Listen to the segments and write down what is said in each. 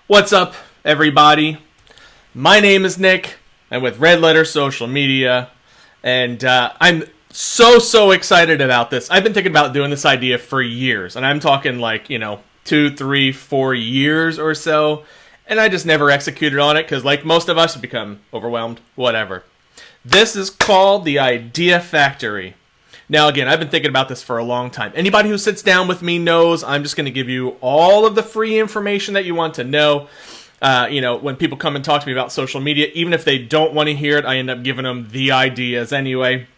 What's up, everybody? My name is Nick. I'm with Red Letter Social Media, and I'm so excited about this. I've been thinking about doing this idea for years, and I'm talking like, 2, 3, 4 years or so, and I just never executed on it because, like most of us, become overwhelmed, whatever. This is called the Idea Factory. Now, again, I've been thinking about this for a long time. Anybody who sits down with me knows I'm just going to give you all of the free information that you want to know. When people come and talk to me about social media, even if they don't want to hear it, I end up giving them the ideas anyway.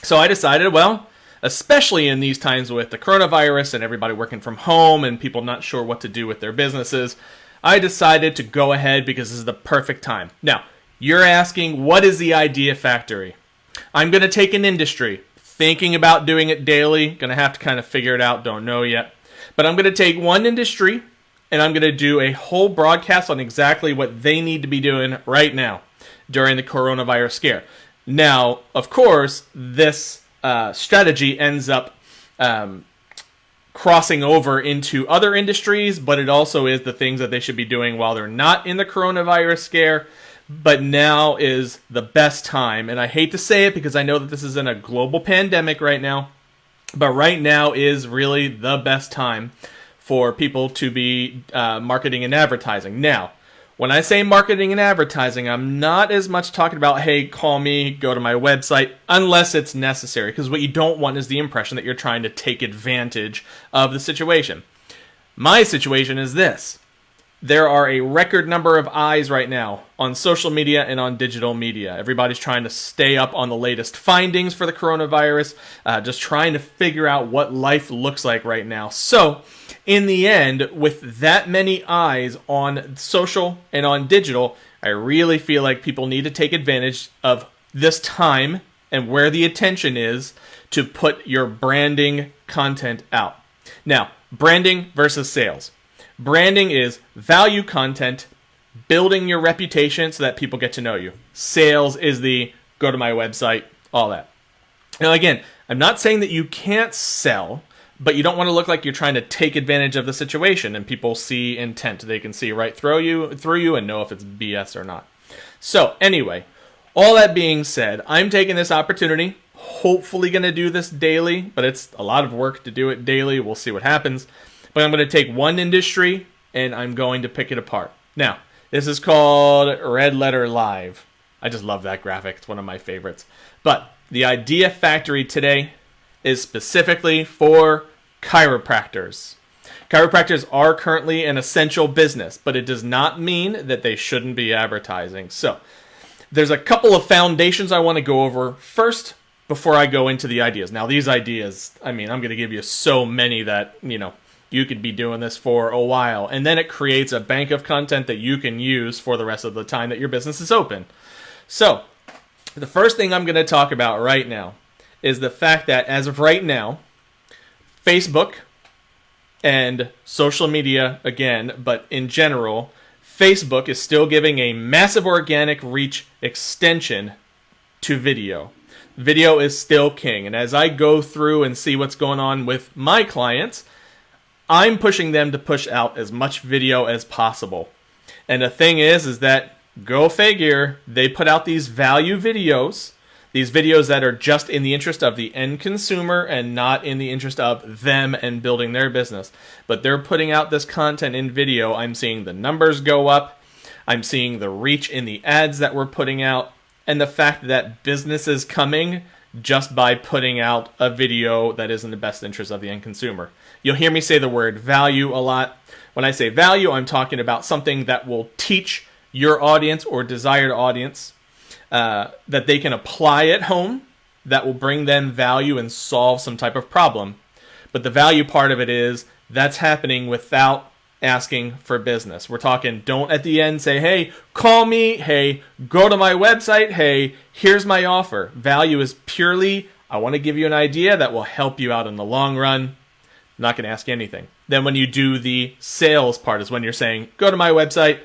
So I decided, well, especially in these times with the coronavirus and everybody working from home and people not sure what to do with their businesses, I decided to go ahead because this is the perfect time. Now, you're asking, what is the Idea Factory? I'm going to take an industry. Thinking about doing it daily. Going to have to kind of figure it out. Don't know yet. But I'm going to take one industry and I'm going to do a whole broadcast on exactly what they need to be doing right now during the coronavirus scare. Now, of course, this strategy ends up crossing over into other industries, but it also is the things that they should be doing while they're not in the coronavirus scare. But now is the best time, and I hate to say it because I know that this is in a global pandemic right now, but right now is really the best time for people to be marketing and advertising. Now, when I say marketing and advertising, I'm not as much talking about, hey, call me, go to my website, unless it's necessary, because what you don't want is the impression that you're trying to take advantage of the situation. My situation is this. There are a record number of eyes right now on social media and on digital media. Everybody's trying to stay up on the latest findings for the coronavirus, just trying to figure out what life looks like right now. So, in the end, with that many eyes on social and on digital, I really feel like people need to take advantage of this time and where the attention is to put your branding content out. Now, branding versus sales. Branding is value content, building your reputation so that people get to know you. Sales is the go to my website, all that. Now again, I'm not saying that you can't sell, but you don't want to look like you're trying to take advantage of the situation and people see intent. They can see right through you and know if it's BS or not. So anyway, all that being said, I'm taking this opportunity, hopefully going to do this daily, but it's a lot of work to do it daily. We'll see what happens. But I'm going to take one industry and I'm going to pick it apart. Now, this is called Red Letter Live. I just love that graphic. It's one of my favorites. But the Idea Factory today is specifically for chiropractors. Chiropractors are currently an essential business, but it does not mean that they shouldn't be advertising. So, there's a couple of foundations I want to go over first before I go into the ideas. Now, these ideas, I'm going to give you so many that, you could be doing this for a while. And then it creates a bank of content that you can use for the rest of the time that your business is open. So, the first thing I'm going to talk about right now is the fact that as of right now, Facebook and social media, again, but in general, Facebook is still giving a massive organic reach extension to video. Video is still king. And as I go through and see what's going on with my clients, I'm pushing them to push out as much video as possible. And the thing is that, go figure, they put out these value videos, these videos that are just in the interest of the end consumer and not in the interest of them and building their business. But they're putting out this content in video. I'm seeing the numbers go up. I'm seeing the reach in the ads that we're putting out. And the fact that business is coming just by putting out a video that is in the best interest of the end consumer. You'll hear me say the word value a lot. When I say value, I'm talking about something that will teach your audience or desired audience that they can apply at home, that will bring them value and solve some type of problem. But the value part of it is that's happening without asking for business. We're talking, don't at the end say, hey, call me, hey, go to my website, hey, here's my offer. Value is purely, I want to give you an idea that will help you out in the long run. I'm not going to ask you anything. Then when you do the sales part is when you're saying, go to my website,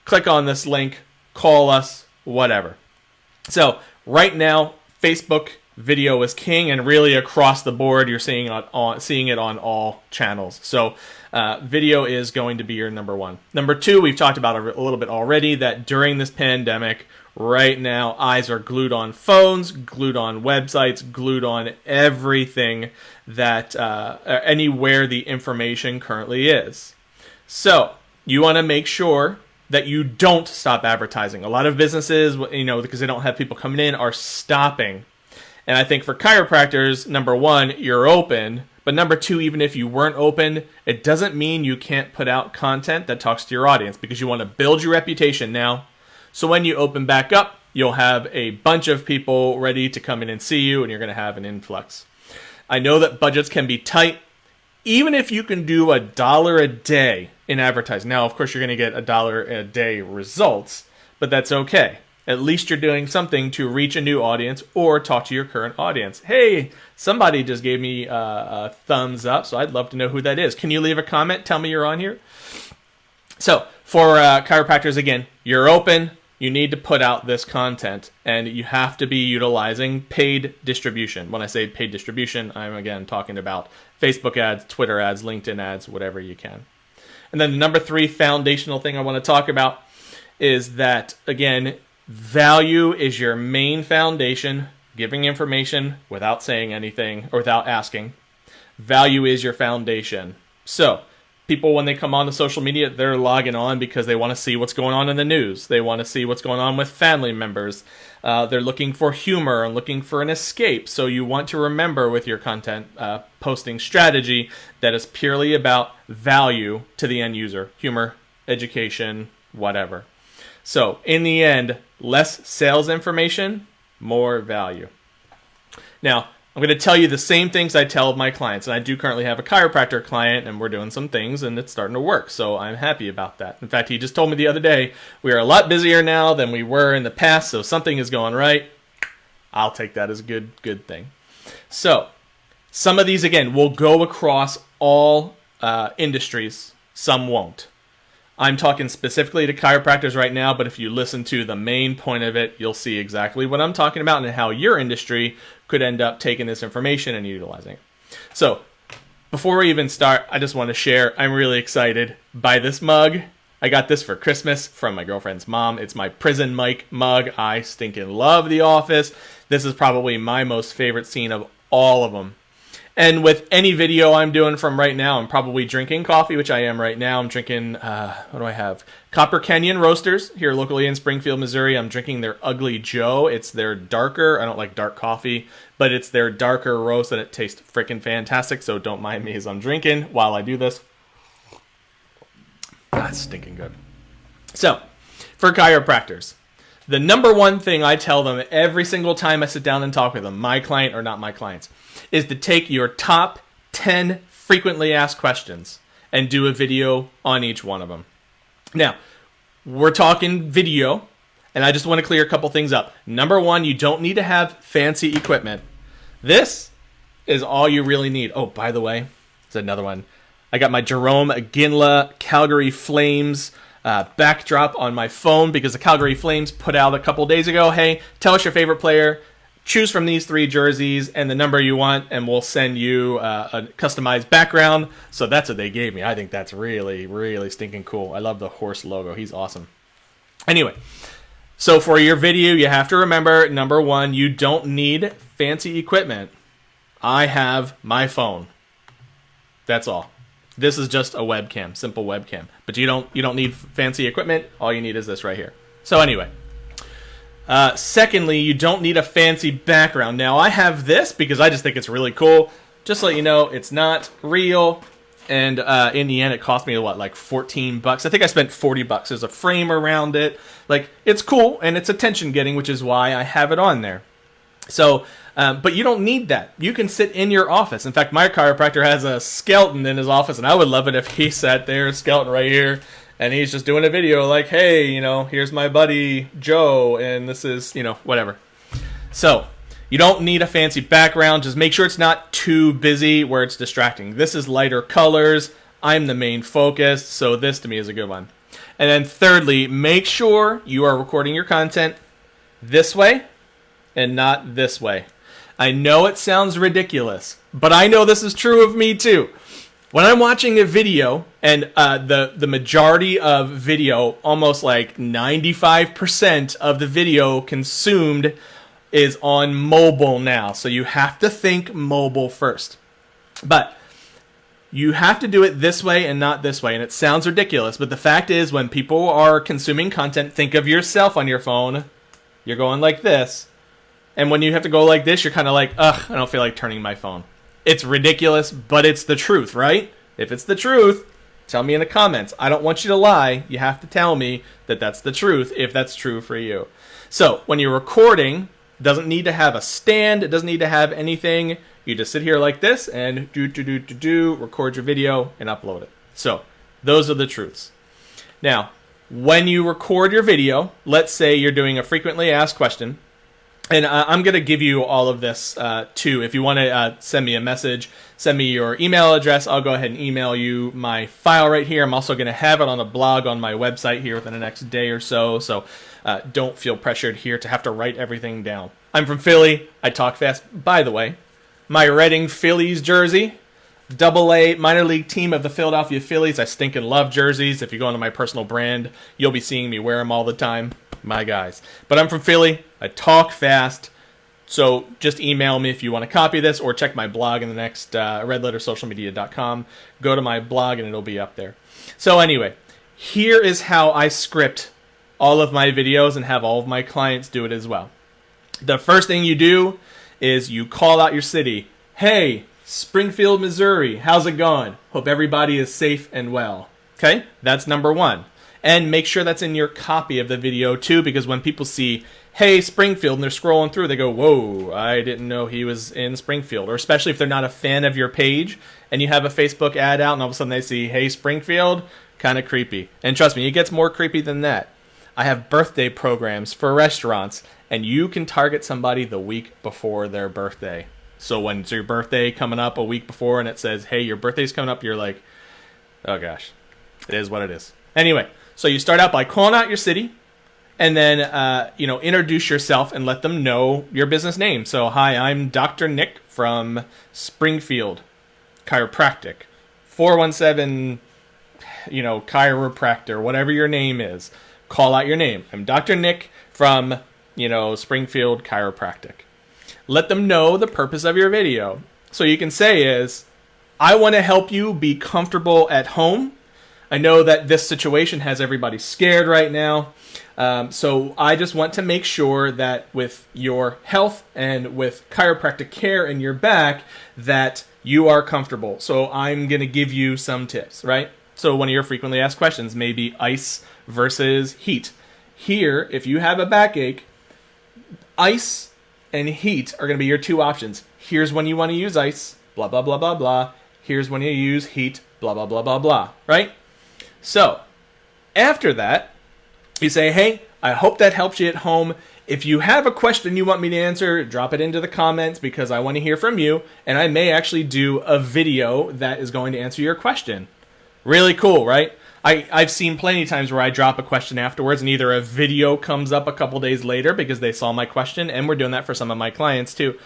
click on this link, call us, whatever. So right now, Facebook video is king, and really across the board, you're seeing it on all channels. So video is going to be your number one. Number two, we've talked about a little bit already, that during this pandemic, right now, eyes are glued on phones, glued on websites, glued on everything that anywhere the information currently is. So you want to make sure that you don't stop advertising. A lot of businesses, because they don't have people coming in, are stopping. And I think for chiropractors, number one, you're open. But number two, even if you weren't open, it doesn't mean you can't put out content that talks to your audience, because you want to build your reputation now. So when you open back up, you'll have a bunch of people ready to come in and see you, and you're going to have an influx. I know that budgets can be tight. Even if you can do $1 a day in advertising. Now, of course, you're going to get $1 a day results, but that's okay. At least you're doing something to reach a new audience or talk to your current audience. Hey, somebody just gave me a thumbs up, so I'd love to know who that is. Can you leave a comment? Tell me you're on here. So for chiropractors, again, you're open. You need to put out this content, and you have to be utilizing paid distribution. When I say paid distribution, I'm again talking about Facebook ads, Twitter ads, LinkedIn ads, whatever you can. And then the number three foundational thing I want to talk about is that, again, value is your main foundation. Giving information without saying anything or without asking. Value is your foundation. So people, when they come on to social media, they're logging on because they want to see what's going on in the news. They want to see what's going on with family members. They're looking for humor and looking for an escape. So you want to remember with your content posting strategy that is purely about value to the end user. Humor, education, whatever. So in the end, less sales information, more value. Now, I'm going to tell you the same things I tell my clients, and I do currently have a chiropractor client, and we're doing some things, and it's starting to work, so I'm happy about that. In fact, he just told me the other day, we are a lot busier now than we were in the past, so something is going right. I'll take that as a good thing. So, some of these, again, will go across all industries. Some won't. I'm talking specifically to chiropractors right now, but if you listen to the main point of it, you'll see exactly what I'm talking about and how your industry could end up taking this information and utilizing it. So, before we even start, I just want to share, I'm really excited by this mug. I got this for Christmas from my girlfriend's mom. It's my prison mic mug. I stinking love The Office. This is probably my most favorite scene of all of them. And with any video I'm doing from right now, I'm probably drinking coffee, which I am right now. I'm drinking, what do I have? Copper Canyon Roasters here locally in Springfield, Missouri. I'm drinking their Ugly Joe. It's their darker, I don't like dark coffee, but it's their darker roast, and it tastes freaking fantastic, so don't mind me as I'm drinking while I do this. That's stinking good. So, for chiropractors, the number one thing I tell them every single time I sit down and talk with them, my client or not my clients, is to take your top 10 frequently asked questions and do a video on each one of them. Now, we're talking video, and I just want to clear a couple things up. Number one, you don't need to have fancy equipment. This is all you really need. Oh, by the way, there's another one. I got my Jerome Ginla Calgary Flames backdrop on my phone because the Calgary Flames put out a couple days ago, hey, tell us your favorite player. Choose from these 3 jerseys and the number you want, and we'll send you a customized background. So that's what they gave me. I think that's really, really stinking cool. I love the horse logo. He's awesome. Anyway, so for your video, you have to remember, number one, you don't need fancy equipment. I have my phone. That's all. This is just a webcam, simple webcam. But you don't need fancy equipment. All you need is this right here. So anyway. Secondly, you don't need a fancy background. Now, I have this because I just think it's really cool. Just to let you know, it's not real. And in the end, it cost me, like $14? I think I spent $40. There's a frame around it. Like, it's cool, and it's attention-getting, which is why I have it on there. So, but you don't need that. You can sit in your office. In fact, my chiropractor has a skeleton in his office, and I would love it if he sat there, skeleton right here, and he's just doing a video like, hey, here's my buddy Joe, and this is, whatever. So, you don't need a fancy background. Just make sure it's not too busy where it's distracting. This is lighter colors. I'm the main focus, so this to me is a good one. And then thirdly, make sure you are recording your content this way and not this way. I know it sounds ridiculous, but I know this is true of me too. When I'm watching a video, and the majority of video, almost like 95% of the video consumed is on mobile now. So you have to think mobile first. But you have to do it this way and not this way. And it sounds ridiculous, but the fact is when people are consuming content, think of yourself on your phone. You're going like this. And when you have to go like this, you're kind of like, ugh, I don't feel like turning my phone. It's ridiculous, but it's the truth, right? If it's the truth, tell me in the comments. I don't want you to lie. You have to tell me that that's the truth if that's true for you. So when you're recording, it doesn't need to have a stand. It doesn't need to have anything. You just sit here like this and record your video and upload it. So those are the truths. Now, when you record your video, let's say you're doing a frequently asked question. And I'm going to give you all of this too. If you want to send me a message, send me your email address. I'll go ahead and email you my file right here. I'm also going to have it on a blog on my website here within the next day or so. So don't feel pressured here to have to write everything down. I'm from Philly. I talk fast. By the way, my Reading Phillies jersey, AA minor league team of the Philadelphia Phillies. I stinking love jerseys. If you go into my personal brand, you'll be seeing me wear them all the time. My guys. But I'm from Philly. I talk fast. So just email me if you want to copy this or check my blog in the next redlettersocialmedia.com. Go to my blog and it'll be up there. So anyway, here is how I script all of my videos and have all of my clients do it as well. The first thing you do is you call out your city. Hey, Springfield, Missouri, how's it going? Hope everybody is safe and well. Okay, that's number one. And make sure that's in your copy of the video too, because when people see, hey, Springfield, and they're scrolling through, they go, whoa, I didn't know he was in Springfield. Or especially if they're not a fan of your page and you have a Facebook ad out and all of a sudden they see, hey, Springfield, kind of creepy. And trust me, it gets more creepy than that. I have birthday programs for restaurants, and you can target somebody the week before their birthday. So when it's your birthday coming up a week before and it says, hey, your birthday's coming up, you're like, oh gosh, it is what it is. Anyway, so you start out by calling out your city, and then introduce yourself and let them know your business name. So, hi, I'm Dr. Nick from Springfield Chiropractic, 417, Chiropractor, whatever your name is. Call out your name. I'm Dr. Nick from, Springfield Chiropractic. Let them know the purpose of your video. So you can say is, I want to help you be comfortable at home. I know that this situation has everybody scared right now. So I just want to make sure that with your health and with chiropractic care in your back, that you are comfortable. So I'm going to give you some tips, right? So one of your frequently asked questions may be ice versus heat. Here, if you have a backache, ice and heat are going to be your two options. Here's when you want to use ice, blah, blah, blah, blah, blah. Here's when you use heat, blah, blah, blah, blah, blah, right? So, after that, you say, hey, I hope that helps you at home. If you have a question you want me to answer, drop it into the comments because I want to hear from you, and I may actually do a video that is going to answer your question. Really cool, right? I've seen plenty of times where I drop a question afterwards, and either a video comes up a couple days later because they saw my question, and we're doing that for some of my clients too,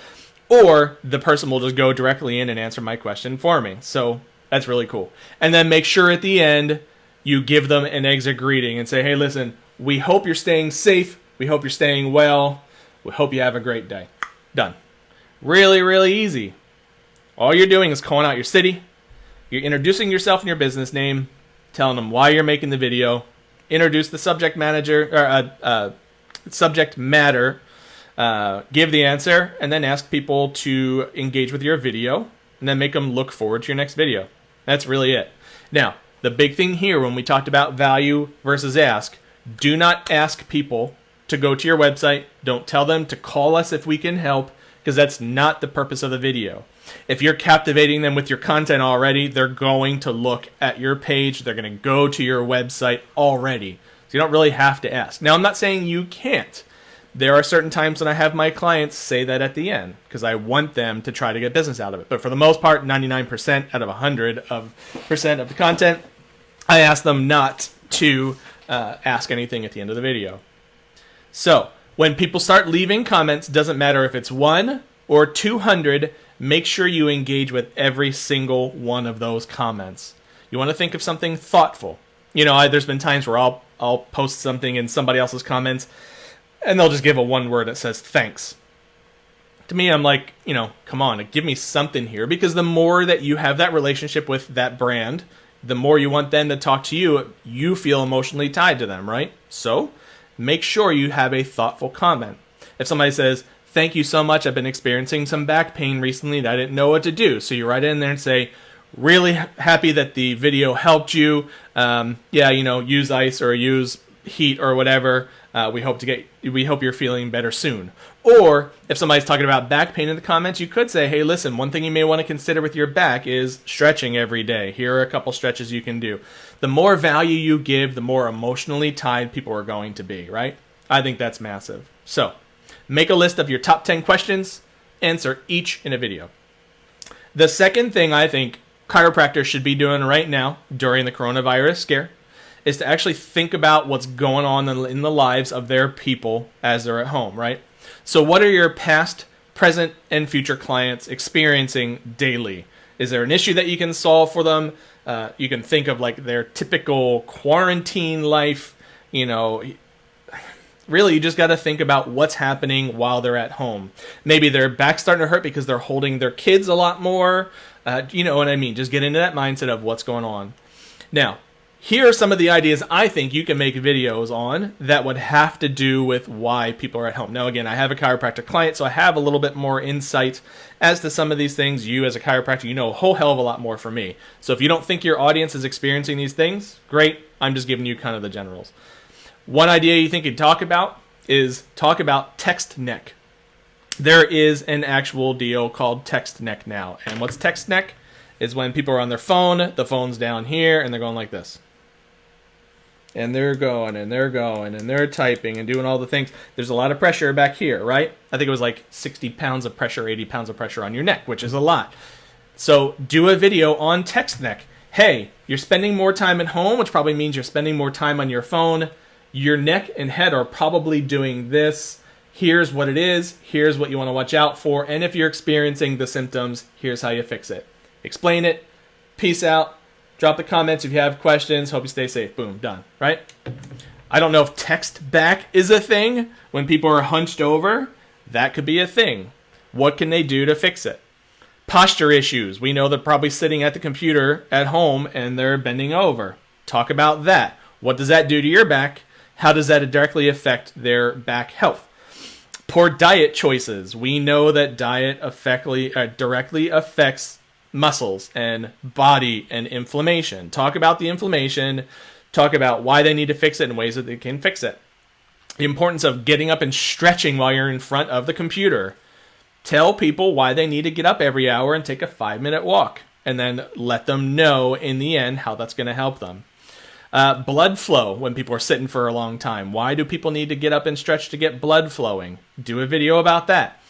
or the person will just go directly in and answer my question for me. So that's really cool. And then make sure at the end, you give them an exit greeting and say, hey, listen, we hope you're staying safe. We hope you're staying well. We hope you have a great day. Done. Really, really easy. All you're doing is calling out your city. You're introducing yourself and your business name, telling them why you're making the video, introduce the subject matter, give the answer, and then ask people to engage with your video, and then make them look forward to your next video. That's really it. Now, the big thing here when we talked about value versus ask, do not ask people to go to your website. Don't tell them to call us if we can help, because that's not the purpose of the video. If you're captivating them with your content already, they're going to look at your page. They're going to go to your website already. So you don't really have to ask. Now, I'm not saying you can't. There are certain times when I have my clients say that at the end because I want them to try to get business out of it. But for the most part, 99% out of 100% of the content, I ask them not to ask anything at the end of the video. So when people start leaving comments, doesn't matter if it's 1, Or 200, make sure you engage with every single one of those comments. You want to think of something thoughtful. There's been times where I'll post something in somebody else's comments, and they'll just give a one word that says thanks. To me, I'm like, come on, give me something here, because the more that you have that relationship with that brand, the more you want them to talk to you, you feel emotionally tied to them, right? So make sure you have a thoughtful comment. If somebody says, thank you so much, I've been experiencing some back pain recently that I didn't know what to do. So you write in there and say, really happy that the video helped you. Use ice or use heat or whatever. We hope you're feeling better soon. Or if somebody's talking about back pain in the comments, you could say, hey, listen, one thing you may want to consider with your back is stretching every day. Here are a couple stretches you can do. The more value you give, the more emotionally tied people are going to be, right? I think that's massive. So make a list of your top 10 questions, answer each in a video. The second thing I think chiropractors should be doing right now during the coronavirus scare is to actually think about what's going on in the lives of their people as they're at home, right? So what are your past, present, and future clients experiencing daily? Is there an issue that you can solve for them? You can think of like their typical quarantine life. Really, you just got to think about what's happening while they're at home. Maybe their back's starting to hurt because they're holding their kids a lot more. You know what I mean? Just get into that mindset of what's going on. Now, here are some of the ideas I think you can make videos on that would have to do with why people are at home. Now, again, I have a chiropractor client, so I have a little bit more insight as to some of these things. You, as a chiropractor, you know a whole hell of a lot more from me. So if you don't think your audience is experiencing these things, great. I'm just giving you kind of the generals. One idea you think you'd talk about is talk about text neck. There is an actual deal called text neck now. And what's text neck is when people are on their phone, the phone's down here, and they're going like this. And they're going, and they're going, and they're typing and doing all the things. There's a lot of pressure back here, right? I think it was like 60 pounds of pressure, 80 pounds of pressure on your neck, which is a lot. So do a video on text neck. Hey, you're spending more time at home, which probably means you're spending more time on your phone. Your neck and head are probably doing this. Here's what it is. Here's what you want to watch out for. And if you're experiencing the symptoms, here's how you fix it. Explain it. Peace out. Drop the comments if you have questions. Hope you stay safe. Boom. Done. Right? I don't know if text back is a thing. When people are hunched over, that could be a thing. What can they do to fix it? Posture issues. We know they're probably sitting at the computer at home and they're bending over. Talk about that. What does that do to your back? How does that directly affect their back health? Poor diet choices. We know that diet directly affects muscles and body and inflammation. Talk about the inflammation. Talk about why they need to fix it and ways that they can fix it. The importance of getting up and stretching while you're in front of the computer. Tell people why they need to get up every hour and take a 5-minute walk. And then let them know in the end how that's going to help them. Blood flow when people are sitting for a long time. Why do people need to get up and stretch to get blood flowing? Do a video about that.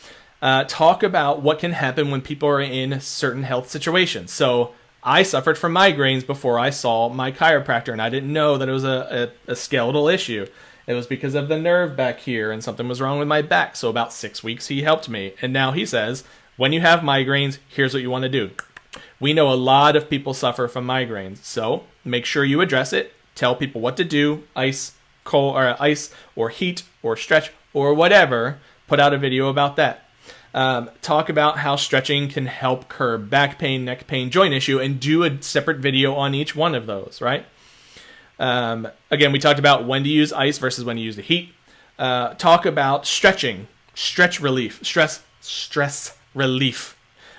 Talk about what can happen when people are in certain health situations. So I suffered from migraines before I saw my chiropractor, and I didn't know that it was a skeletal issue. It was because of the nerve back here, and something was wrong with my back. So about 6 weeks, he helped me. And now he says, when you have migraines, here's what you want to do. We know a lot of people suffer from migraines, so make sure you address it. Tell people what to do, ice or heat or stretch or whatever. Put out a video about that. Talk about how stretching can help curb back pain, neck pain, joint issue, and do a separate video on each one of those, right? Again, we talked about when to use ice versus when to use the heat. Talk about stretching, stress relief.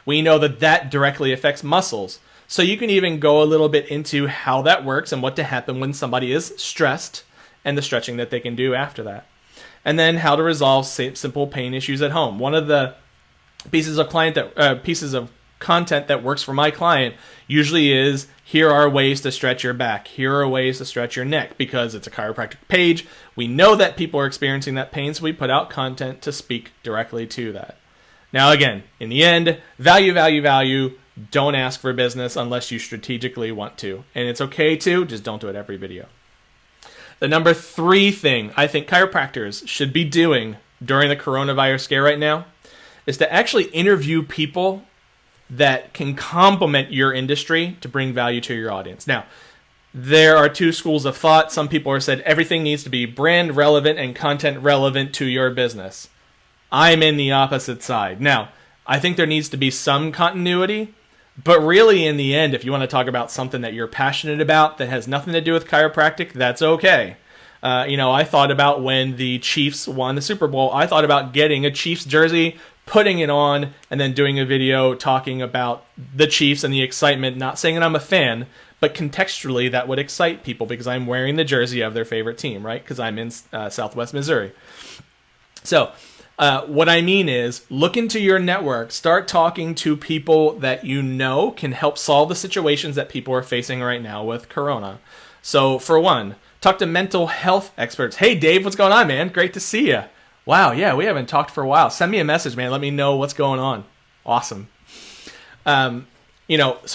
We know that directly affects muscles. So you can even go a little bit into how that works and what to happen when somebody is stressed and the stretching that they can do after that. And then how to resolve simple pain issues at home. One of the pieces of content that works for my client usually is, here are ways to stretch your back. Here are ways to stretch your neck, because it's a chiropractic page. We know that people are experiencing that pain, so we put out content to speak directly to that. Now, again, in the end, value. Don't ask for business unless you strategically want to. And it's okay to, just don't do it every video. The number 3 thing I think chiropractors should be doing during the coronavirus scare right now is to actually interview people that can complement your industry to bring value to your audience. Now, there are two schools of thought. Some people have said everything needs to be brand relevant and content relevant to your business. I'm in the opposite side. Now, I think there needs to be some continuity, but really in the end, if you want to talk about something that you're passionate about that has nothing to do with chiropractic, that's okay. I thought about when the Chiefs won the Super Bowl, I thought about getting a Chiefs jersey, putting it on, and then doing a video talking about the Chiefs and the excitement, not saying that I'm a fan, but contextually that would excite people because I'm wearing the jersey of their favorite team, right? Because I'm in Southwest Missouri. So what I mean is look into your network, start talking to people that you know can help solve the situations that people are facing right now with Corona. So for one, talk to mental health experts. Hey, Dave, what's going on, man? Great to see you. Wow, yeah, we haven't talked for a while. Send me a message, man. Let me know what's going on. Awesome. So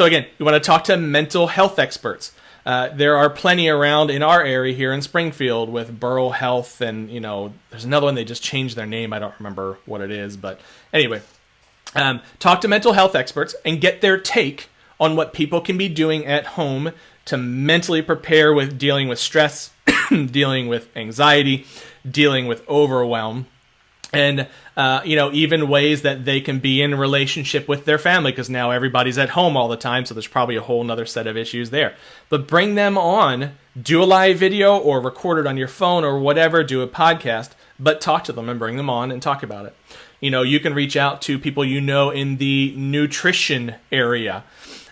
again, you want to talk to mental health experts. There are plenty around in our area here in Springfield with Borough Health, and there's another one. They just changed their name. I don't remember what it is, but anyway, talk to mental health experts and get their take on what people can be doing at home to mentally prepare with dealing with stress, dealing with anxiety, dealing with overwhelm, and even ways that they can be in relationship with their family, because now everybody's at home all the time, so there's probably a whole nother set of issues there. But bring them on, do a live video or record it on your phone or whatever, do a podcast, but talk to them and bring them on and talk about it. You can reach out to people in the nutrition area.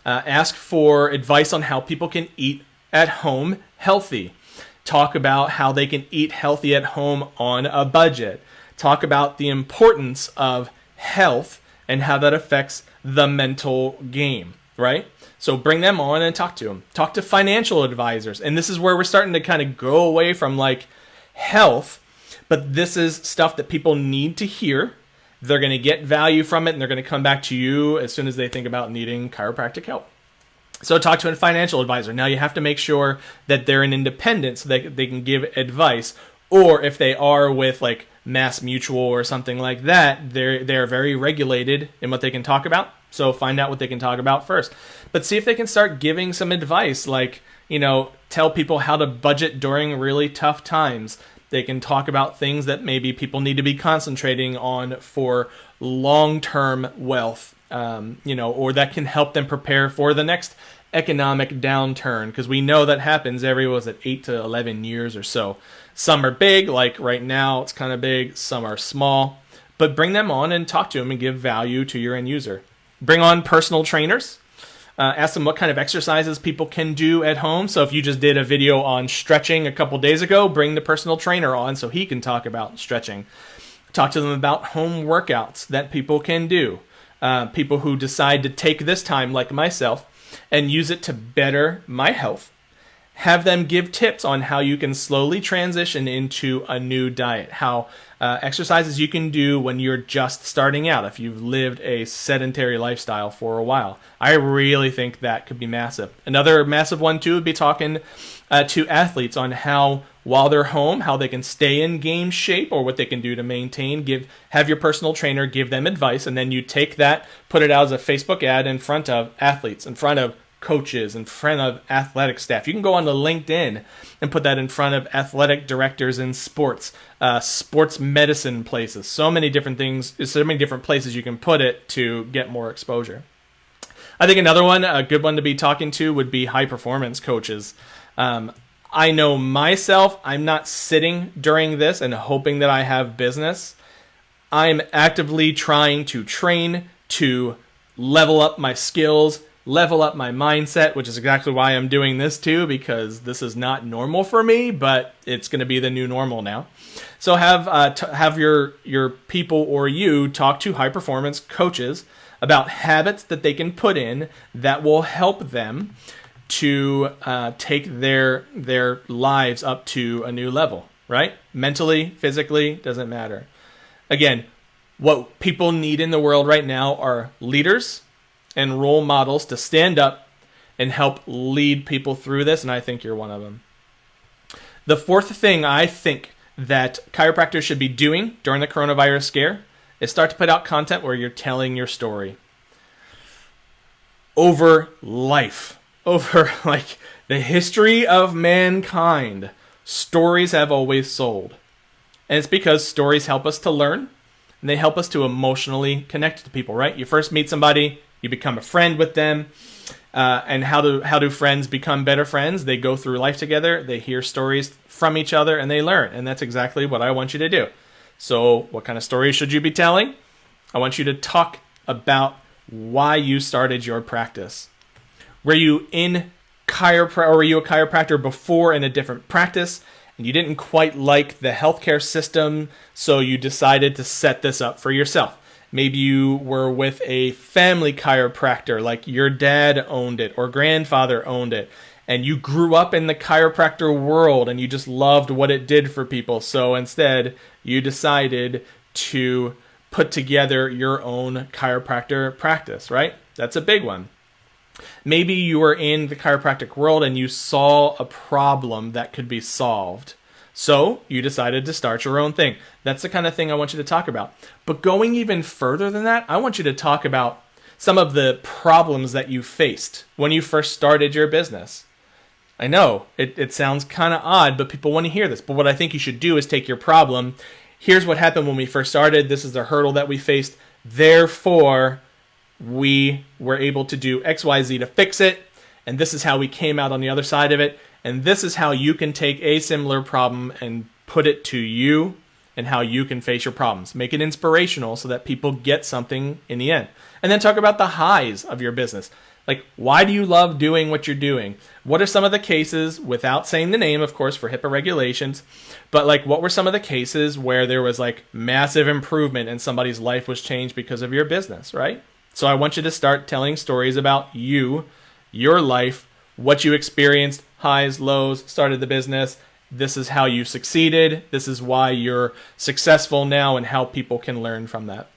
Ask for advice on how people can eat at home healthy. Talk about how they can eat healthy at home on a budget. Talk about the importance of health and how that affects the mental game, right? So bring them on and talk to them. Talk to financial advisors. And this is where we're starting to kind of go away from health, but this is stuff that people need to hear. They're going to get value from it, and they're going to come back to you as soon as they think about needing chiropractic help. So talk to a financial advisor. Now you have to make sure that they're an independent so that they can give advice, or if they are with Mass Mutual or something like that, they're very regulated in what they can talk about. So find out what they can talk about first. But see if they can start giving some advice, tell people how to budget during really tough times. They can talk about things that maybe people need to be concentrating on for long-term wealth, or that can help them prepare for the next economic downturn, because we know that happens every 8 to 11 years or so. Some are big, like right now it's kind of big. Some are small, but bring them on and talk to them and give value to your end user. Bring on personal trainers. Ask them what kind of exercises people can do at home. So if you just did a video on stretching a couple days ago, bring the personal trainer on so he can talk about stretching. Talk to them about home workouts that people can do. People who decide to take this time, like myself, and use it to better my health. Have them give tips on how you can slowly transition into a new diet, how exercises you can do when you're just starting out, if you've lived a sedentary lifestyle for a while. I really think that could be massive. Another massive one, too, would be talking to athletes on how, while they're home, how they can stay in game shape or what they can do to maintain. Have your personal trainer give them advice, and then you take that, put it out as a Facebook ad in front of athletes, in front of coaches, in front of athletic staff. You can go on to LinkedIn and put that in front of athletic directors in sports medicine places. So many different things, so many different places you can put it to get more exposure. I think another one, a good one to be talking to, would be high performance coaches. I know myself, I'm not sitting during this and hoping that I have business. I'm actively trying to train to level up my skills, level up my mindset, which is exactly why I'm doing this too, because this is not normal for me, but it's going to be the new normal now. So have your people or you talk to high performance coaches about habits that they can put in that will help them to take their lives up to a new level, right? Mentally, physically, doesn't matter. Again, what people need in the world right now are leaders and role models to stand up and help lead people through this, and I think you're one of them. The fourth thing I think that chiropractors should be doing during the coronavirus scare is start to put out content where you're telling your story over life, over like the history of mankind. Stories have always sold. And it's because stories help us to learn, and they help us to emotionally connect to people, right? You first meet somebody, you become a friend with them, and how do friends become better friends? They go through life together, they hear stories from each other, and they learn. And that's exactly what I want you to do. So what kind of stories should you be telling? I want you to talk about why you started your practice. Were you a chiropractor before in a different practice, and you didn't quite like the healthcare system, so you decided to set this up for yourself? Maybe you were with a family chiropractor, like your dad owned it or grandfather owned it, and you grew up in the chiropractor world and you just loved what it did for people. So instead, you decided to put together your own chiropractor practice, right? That's a big one. Maybe you were in the chiropractic world and you saw a problem that could be solved. So you decided to start your own thing. That's the kind of thing I want you to talk about. But going even further than that, I want you to talk about some of the problems that you faced when you first started your business. I know, it sounds kind of odd, but people want to hear this. But what I think you should do is take your problem. Here's what happened when we first started. This is the hurdle that we faced. Therefore, we were able to do X, Y, Z to fix it. And this is how we came out on the other side of it. And this is how you can take a similar problem and put it to you and how you can face your problems. Make it inspirational so that people get something in the end. And then talk about the highs of your business. Like, why do you love doing what you're doing? What are some of the cases, without saying the name, of course, for HIPAA regulations, but like, what were some of the cases where there was like massive improvement and somebody's life was changed because of your business, right? So I want you to start telling stories about you, your life, what you experienced, highs, lows, started the business. This is how you succeeded. This is why you're successful now and how people can learn from that.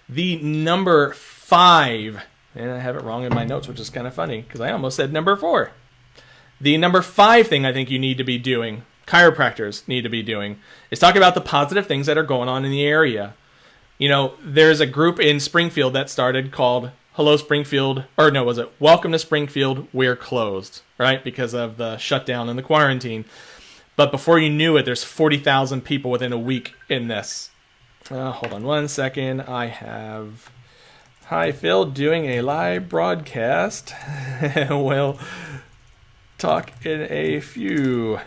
The number 5, and I have it wrong in my notes, which is kind of funny because I almost said number 4. The number 5 thing I think you need to be doing, chiropractors need to be doing, is talk about the positive things that are going on in the area. You know, there's a group in Springfield that started called Hello Springfield, or no, was it Welcome to Springfield, We're Closed, right? Because of the shutdown and the quarantine. But before you knew it, there's 40,000 people within a week in this. Hold on one second. I have Hi Phil doing a live broadcast. We'll talk in a few.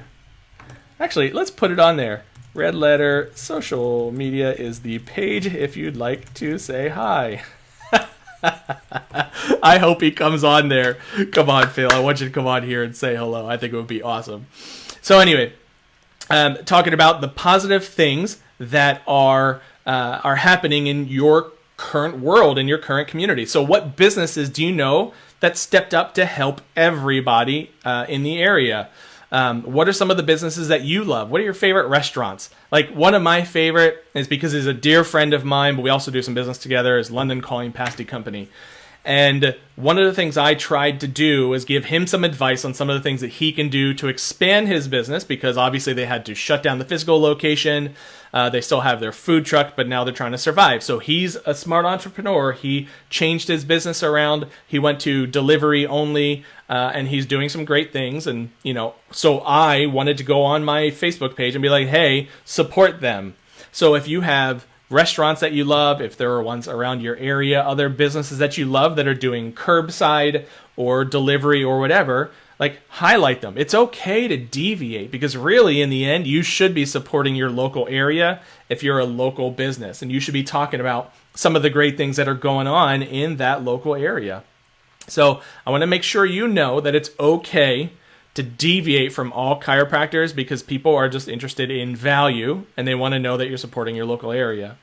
Actually, let's put it on there. Red letter, social media is the page if you'd like to say hi. I hope he comes on there. Come on, Phil. I want you to come on here and say hello. I think it would be awesome. So anyway, talking about the positive things that are happening in your current world, in your current community. So what businesses do you know that stepped up to help everybody in the area? What are some of the businesses that you love? What are your favorite restaurants? Like, one of my favorite is because he's a dear friend of mine, but we also do some business together, is London Calling Pasty Company. And one of the things I tried to do is give him some advice on some of the things that he can do to expand his business, because obviously they had to shut down the physical location. They still have their food truck, but now they're trying to survive. So he's a smart entrepreneur. He changed his business around. He went to delivery only, and he's doing some great things. And, you know, so I wanted to go on my Facebook page and be like, hey, support them. So if you have restaurants that you love, if there are ones around your area, other businesses that you love that are doing curbside or delivery or whatever, like, highlight them. It's okay to deviate, because really in the end you should be supporting your local area if you're a local business, and you should be talking about some of the great things that are going on in that local area. So I want to make sure you know that it's okay to deviate from all chiropractors, because people are just interested in value and they want to know that you're supporting your local area.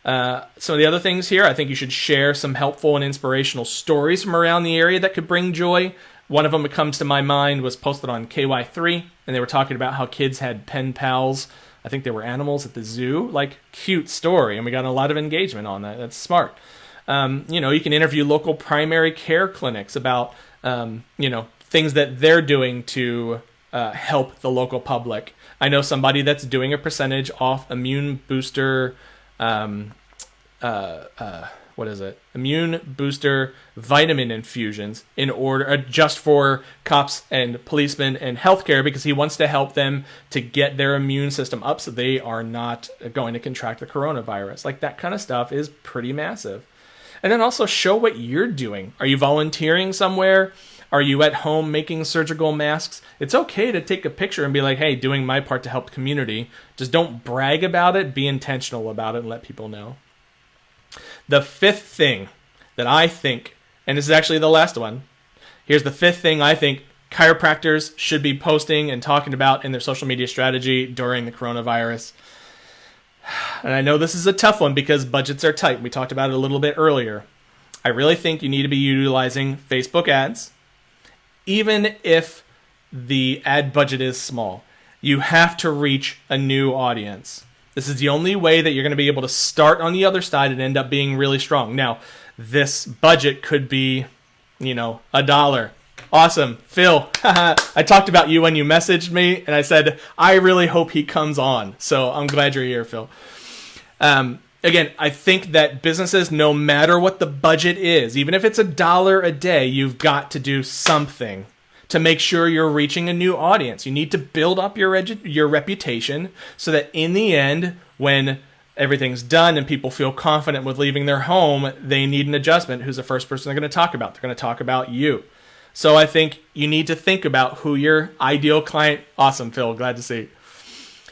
Some of the other things here, I think you should share some helpful and inspirational stories from around the area that could bring joy. One of them that comes to my mind was posted on KY3, and they were talking about how kids had pen pals. I think they were animals at the zoo. Like, cute story, and we got a lot of engagement on that. That's smart. You know, you can interview local primary care clinics about, you know, things that they're doing to help the local public. I know somebody that's doing a percentage off immune booster what is it? Immune booster vitamin infusions in order just for cops and policemen and healthcare, because he wants to help them to get their immune system up so they are not going to contract the coronavirus. Like, that kind of stuff is pretty massive. And then also show what you're doing. Are you volunteering somewhere? Are you at home making surgical masks? It's okay to take a picture and be like, hey, doing my part to help the community. Just don't brag about it. Be intentional about it and let people know. The fifth thing that I think, and this is actually the last one, here's the fifth thing I think chiropractors should be posting and talking about in their social media strategy during the coronavirus. And I know this is a tough one because budgets are tight. We talked about it a little bit earlier. I really think you need to be utilizing Facebook ads, even if the ad budget is small. You have to reach a new audience. This is the only way that you're going to be able to start on the other side and end up being really strong. Now, this budget could be, $1. Awesome. Phil, I talked about you when you messaged me, and I said, I really hope he comes on. So I'm glad you're here, Phil. Again, I think that businesses, no matter what the budget is, even if it's $1 a day, you've got to do something to make sure you're reaching a new audience. You need to build up your reputation so that in the end, when everything's done and people feel confident with leaving their home, they need an adjustment. Who's the first person they're going to talk about? They're going to talk about you. So I think you need to think about who your ideal client. Awesome, Phil. Glad to see.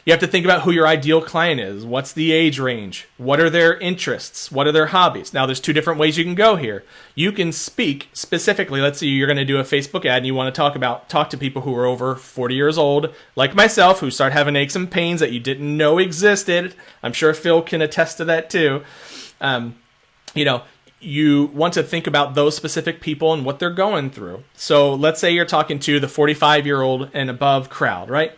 You have to think about who your ideal client is. What's the age range? What are their interests? What are their hobbies? Now, there's two different ways you can go here. You can speak specifically. Let's say you're going to do a Facebook ad and you want to talk to people who are over 40 years old, like myself, who start having aches and pains that you didn't know existed. I'm sure Phil can attest to that too. You want to think about those specific people and what they're going through. So let's say you're talking to the 45-year-old and above crowd, right?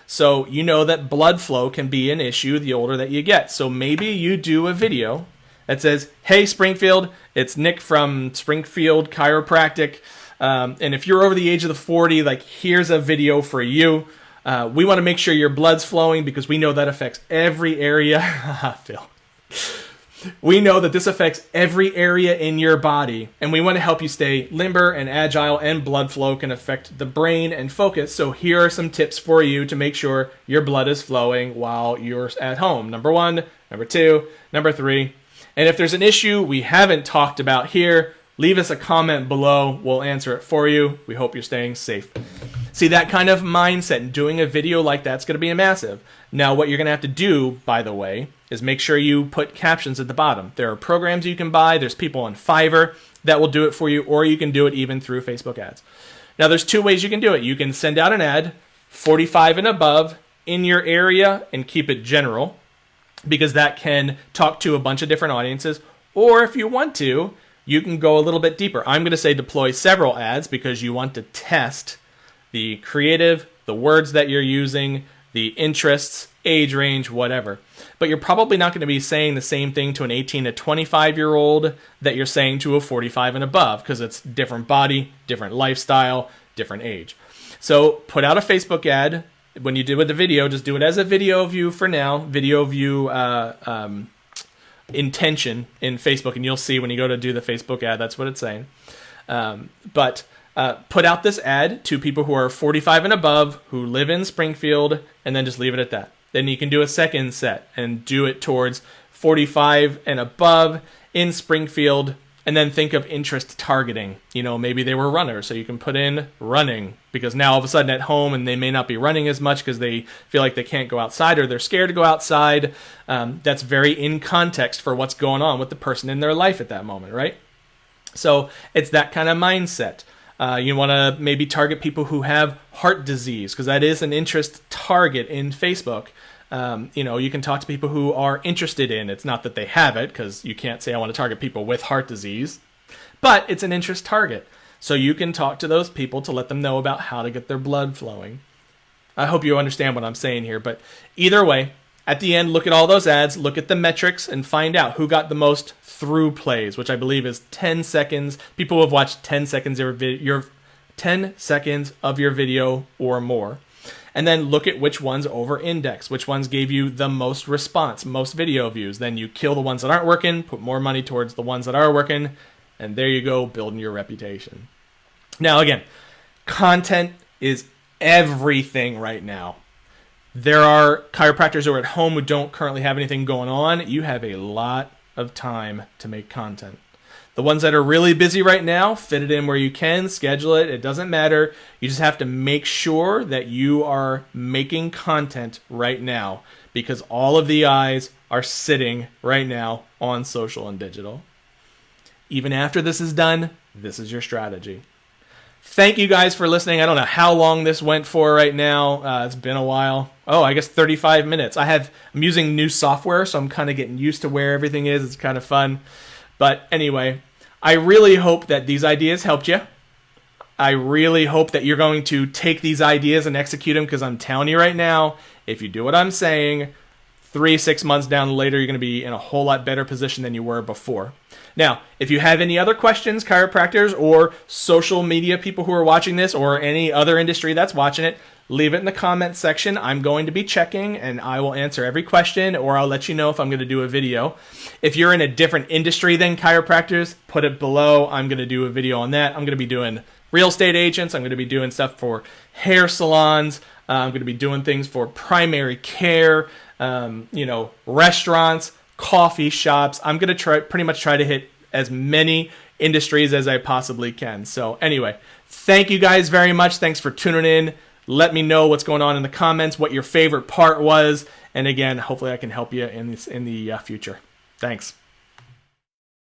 So you know that blood flow can be an issue the older that you get. So maybe you do a video that says, hey, Springfield, it's Nick from Springfield Chiropractic. And if you're over the age of the 40, here's a video for you. We want to make sure your blood's flowing because we know that affects every area. Phil. We know that this affects every area in your body, and we want to help you stay limber and agile, and blood flow can affect the brain and focus. So here are some tips for you to make sure your blood is flowing while you're at home. Number 1, number 2, number 3. And if there's an issue we haven't talked about here, leave us a comment below. We'll answer it for you. We hope you're staying safe. See, that kind of mindset and doing a video like that's going to be massive. Now, what you're going to have to do, by the way, is make sure you put captions at the bottom. There are programs you can buy. There's people on Fiverr that will do it for you, or you can do it even through Facebook ads. Now, there's two ways you can do it. You can send out an ad, 45 and above, in your area and keep it general, because that can talk to a bunch of different audiences. Or if you want to, you can go a little bit deeper. I'm going to say deploy several ads because you want to test the creative, the words that you're using, the interests, age range, whatever. But you're probably not going to be saying the same thing to an 18 to 25-year-old that you're saying to a 45 and above, because it's different body, different lifestyle, different age. So put out a Facebook ad. When you do with the video, just do it as a video view for now, video view intention in Facebook, and you'll see when you go to do the Facebook ad, that's what it's saying. But put out this ad to people who are 45 and above, who live in Springfield, and then just leave it at that. Then you can do a second set and do it towards 45 and above in Springfield, and then think of interest targeting. Maybe they were runners, so you can put in running, because now all of a sudden at home, and they may not be running as much because they feel like they can't go outside or they're scared to go outside. That's very in context for what's going on with the person in their life at that moment, right? So it's that kind of mindset. You want to maybe target people who have heart disease, because that is an interest target in Facebook. You can talk to people who are interested in, it's not that they have it, because you can't say I want to target people with heart disease, but it's an interest target. So you can talk to those people to let them know about how to get their blood flowing. I hope you understand what I'm saying here, but either way, at the end, look at all those ads, look at the metrics, and find out who got the most through plays, which I believe is 10 seconds. People who have watched 10 seconds of your 10 seconds of your video or more. and then look at which ones over-index, which ones gave you the most response, most video views. Then you kill the ones that aren't working, put more money towards the ones that are working, and there you go, building your reputation. Now, again, content is everything right now. There are chiropractors who are at home who don't currently have anything going on. You have a lot of time to make content. The ones that are really busy right now, fit it in where you can, schedule it. It doesn't matter. You just have to make sure that you are making content right now, because all of the eyes are sitting right now on social and digital. Even after this is done, this is your strategy. Thank you guys for listening. I don't know how long this went for right now. It's been a while. Oh, I guess 35 minutes. I'm using new software, so I'm kind of getting used to where everything is. It's kind of fun. But anyway, I really hope that these ideas helped you. I really hope that you're going to take these ideas and execute them, because I'm telling you right now, if you do what I'm saying, 3-6 months down later, you're going to be in a whole lot better position than you were before. Now, if you have any other questions, chiropractors or social media people who are watching this, or any other industry that's watching it, leave it in the comments section. I'm going to be checking, and I will answer every question, or I'll let you know if I'm going to do a video. If you're in a different industry than chiropractors, put it below. I'm going to do a video on that. I'm going to be doing real estate agents. I'm going to be doing stuff for hair salons. I'm going to be doing things for primary care, restaurants, coffee shops. I'm going to pretty much try to hit as many industries as I possibly can. So anyway, thank you guys very much. Thanks for tuning in. Let me know what's going on in the comments, what your favorite part was. And again, hopefully I can help you in the future. Thanks.